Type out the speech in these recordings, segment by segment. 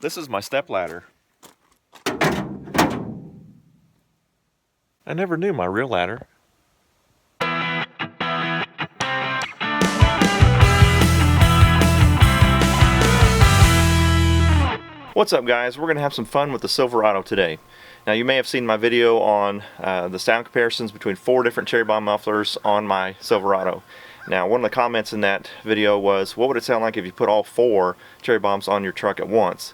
This is my step ladder. I never knew my real ladder. What's up, guys? We're going to have some fun with the Silverado today. Now, you may have seen my video on the sound comparisons between 4 different Cherry Bomb mufflers on my Silverado. Now, one of the comments in that video was, what would it sound like if you put all 4 Cherry Bombs on your truck at once?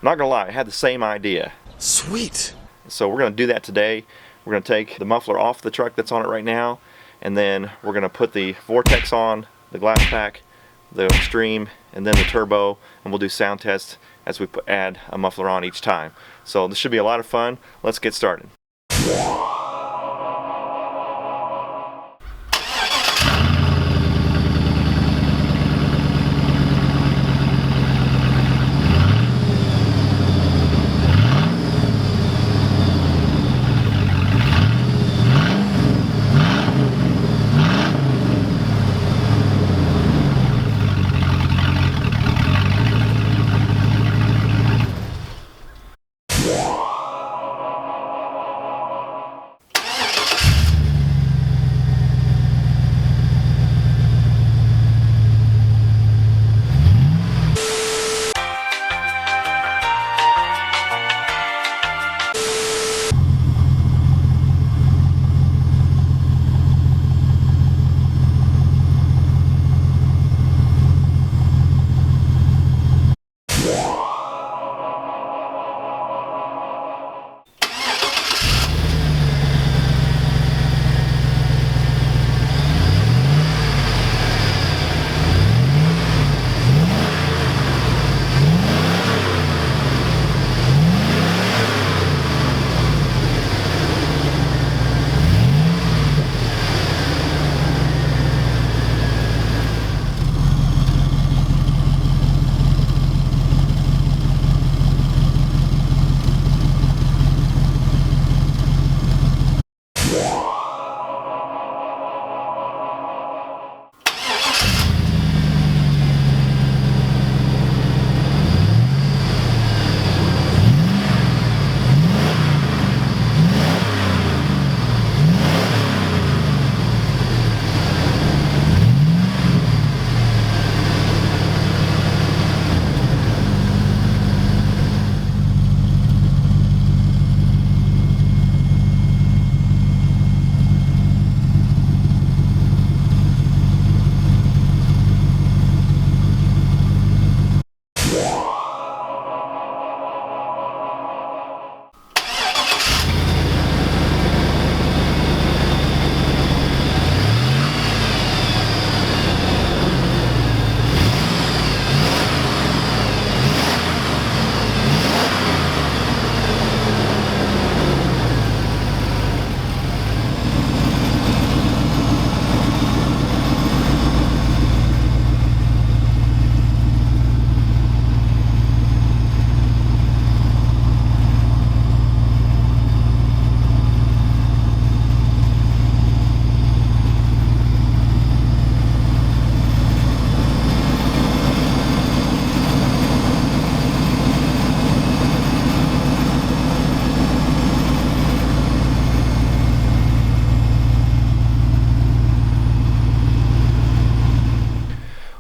Not gonna lie, I had the same idea. Sweet! So we're gonna do that today. We're gonna take the muffler off the truck that's on it right now, and then we're gonna put the Vortex on, the Glasspack, the Extreme, and then the Turbo, and we'll do sound tests as we add a muffler on each time. So this should be a lot of fun. Let's get started.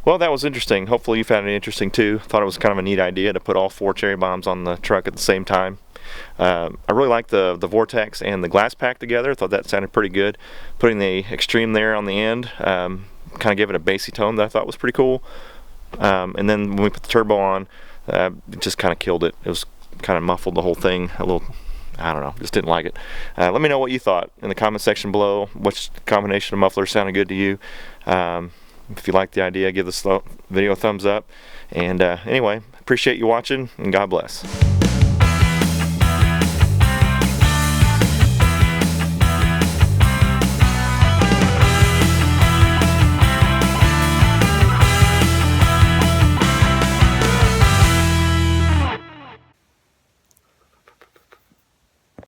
Well, that was interesting. Hopefully you found it interesting too. Thought it was kind of a neat idea to put all 4 Cherry Bombs on the truck at the same time. I really like the Vortex and the Glasspack together. Thought that sounded pretty good. Putting the Extreme there on the end kind of gave it a bassy tone that I thought was pretty cool. And then when we put the Turbo on, it just kind of killed it. It was kind of muffled the whole thing a little. I don't know, just didn't like it. Let me know what you thought in the comment section below. Which combination of mufflers sounded good to you? If you like the idea, give this video a thumbs up. And anyway, appreciate you watching, and God bless.